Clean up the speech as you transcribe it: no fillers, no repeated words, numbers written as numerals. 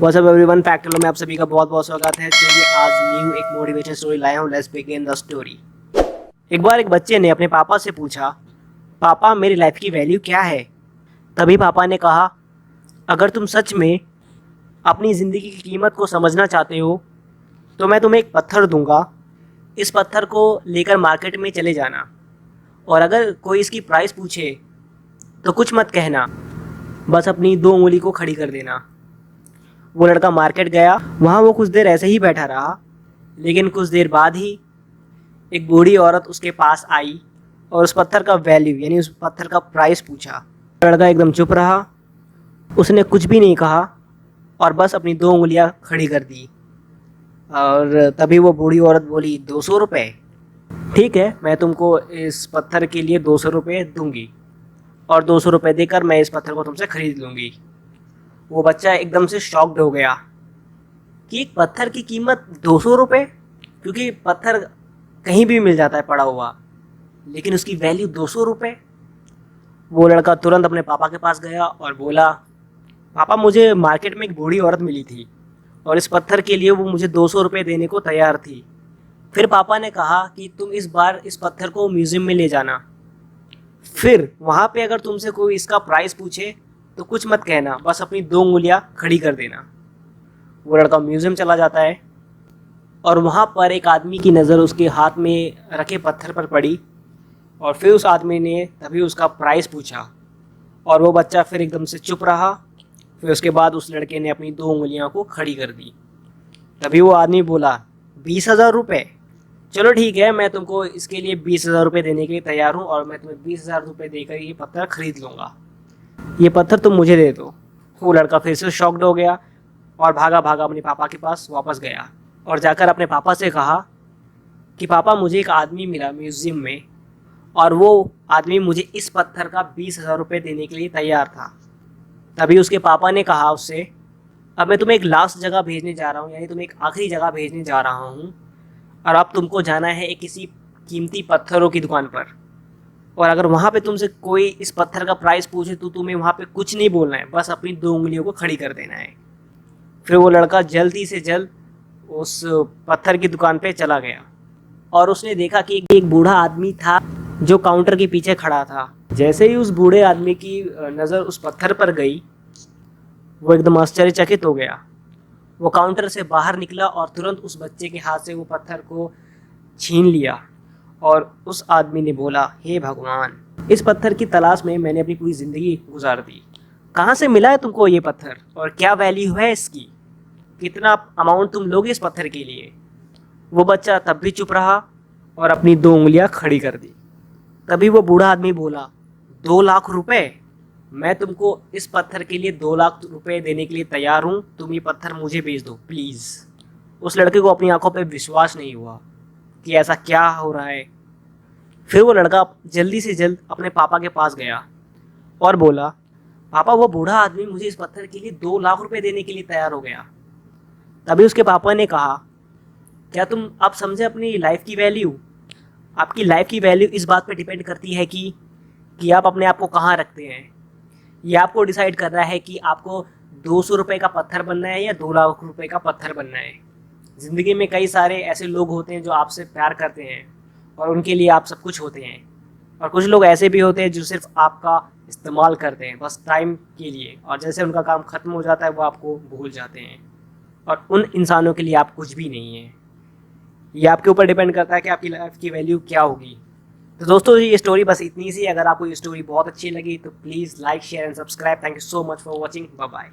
What's up everyone, फैक्टलो में आप सभी का बहुत बहुत स्वागत है। चलिए आज न्यू एक मोटिवेशन स्टोरी लाया हूँ। Let's begin the story. एक बार एक बच्चे ने अपने पापा से पूछा, पापा मेरी लाइफ की वैल्यू क्या है। तभी पापा ने कहा, अगर तुम सच में अपनी ज़िंदगी की कीमत को समझना चाहते हो तो मैं तुम्हें एक पत्थर दूंगा। इस पत्थर को लेकर मार्केट में चले जाना और अगर कोई इसकी प्राइस पूछे तो कुछ मत कहना, बस अपनी दो उंगली को खड़ी कर देना। वो लड़का मार्केट गया। वहाँ वो कुछ देर ऐसे ही बैठा रहा, लेकिन कुछ देर बाद ही एक बूढ़ी औरत उसके पास आई और उस पत्थर का वैल्यू यानी उस पत्थर का प्राइस पूछा। लड़का एकदम चुप रहा, उसने कुछ भी नहीं कहा और बस अपनी दो उंगलियां खड़ी कर दी। और तभी वो बूढ़ी औरत बोली, 200 रुपये? ठीक है, मैं तुमको इस पत्थर के लिए 200 रुपये दूंगी और 200 रुपये देकर मैं इस पत्थर को तुमसे खरीद लूँगी। वो बच्चा एकदम से शॉक्ड हो गया कि एक पत्थर की कीमत 200 रुपये, क्योंकि पत्थर कहीं भी मिल जाता है पड़ा हुआ, लेकिन उसकी वैल्यू 200 रुपये। वो लड़का तुरंत अपने पापा के पास गया और बोला, पापा मुझे मार्केट में एक बूढ़ी औरत मिली थी और इस पत्थर के लिए वो मुझे 200 रुपये देने को तैयार थी। फिर पापा ने कहा कि तुम इस बार इस पत्थर को म्यूज़ियम में ले जाना, फिर वहाँ पे अगर तुमसे कोई इसका प्राइस पूछे तो कुछ मत कहना, बस अपनी दो उंगलियां खड़ी कर देना। वो लड़का म्यूज़ियम चला जाता है और वहाँ पर एक आदमी की नज़र उसके हाथ में रखे पत्थर पर पड़ी और फिर उस आदमी ने तभी उसका प्राइस पूछा और वो बच्चा फिर एकदम से चुप रहा। फिर उसके बाद उस लड़के ने अपनी दो उंगलियों को खड़ी कर दी। तभी वो आदमी बोला, 20,000 रुपये? चलो ठीक है, मैं तुमको इसके लिए 20,000 रुपये देने के लिए तैयार हूँ और मैं तुम्हें 20,000 रुपये देकर ये पत्थर खरीद लूँगा। ये पत्थर तुम मुझे दे दो। वो लड़का फिर से शॉक्ड हो गया और भागा भागा अपने पापा के पास वापस गया और जाकर अपने पापा से कहा कि पापा मुझे एक आदमी मिला म्यूज़ियम में और वो आदमी मुझे इस पत्थर का 20,000 रुपये देने के लिए तैयार था। तभी उसके पापा ने कहा उससे, अब मैं तुम्हें एक लास्ट जगह भेजने जा रहा हूँ, यानी तुम्हें एक आखिरी जगह भेजने जा रहा हूँ और अब तुमको जाना है एक किसी कीमती पत्थरों की दुकान पर, और अगर वहाँ पे तुमसे कोई इस पत्थर का प्राइस पूछे तो तुम्हें वहाँ पे कुछ नहीं बोलना है, बस अपनी दो उंगलियों को खड़ी कर देना है। फिर वो लड़का जल्दी से जल्द उस पत्थर की दुकान पे चला गया और उसने देखा कि एक बूढ़ा आदमी था जो काउंटर के पीछे खड़ा था। जैसे ही उस बूढ़े आदमी की नज़र उस पत्थर पर गई, वो एकदम आश्चर्यचकित हो गया। वो काउंटर से बाहर निकला और तुरंत उस बच्चे के हाथ से वो पत्थर को छीन लिया और उस आदमी ने बोला, हे भगवान, इस पत्थर की तलाश में मैंने अपनी पूरी ज़िंदगी गुजार दी। कहाँ से मिला है तुमको ये पत्थर और क्या वैल्यू है इसकी? कितना अमाउंट तुम लोगे इस पत्थर के लिए? वो बच्चा तब भी चुप रहा और अपनी दो उंगलियां खड़ी कर दी। तभी वो बूढ़ा आदमी बोला, 2 लाख रुपए? मैं तुमको इस पत्थर के लिए 2 लाख रुपए देने के लिए तैयार हूँ, तुम ये पत्थर मुझे भेज दो प्लीज़। उस लड़के को अपनी आंखों पर विश्वास नहीं हुआ कि ऐसा क्या हो रहा है। फिर वो लड़का जल्दी से जल्द अपने पापा के पास गया और बोला, पापा वो बूढ़ा आदमी मुझे इस पत्थर के लिए 2 लाख रुपए देने के लिए तैयार हो गया। तभी उसके पापा ने कहा, क्या तुम अब समझे अपनी लाइफ की वैल्यू? आपकी लाइफ की वैल्यू इस बात पे डिपेंड करती है कि आप अपने आप को कहाँ रखते हैं। ये आपको डिसाइड कर रहा है कि आपको 200 रुपये का पत्थर बनना है या 2 लाख रुपये का पत्थर बनना है। ज़िंदगी में कई सारे ऐसे लोग होते हैं जो आपसे प्यार करते हैं और उनके लिए आप सब कुछ होते हैं, और कुछ लोग ऐसे भी होते हैं जो सिर्फ आपका इस्तेमाल करते हैं बस टाइम के लिए, और जैसे उनका काम ख़त्म हो जाता है वो आपको भूल जाते हैं, और उन इंसानों के लिए आप कुछ भी नहीं है। ये आपके ऊपर डिपेंड करता है कि आपकी लाइफ की वैल्यू क्या होगी। तो दोस्तों ये स्टोरी बस इतनी सी। अगर आपको ये स्टोरी बहुत अच्छी लगी तो please like, share and subscribe. Thank you so much for watching. Bye bye.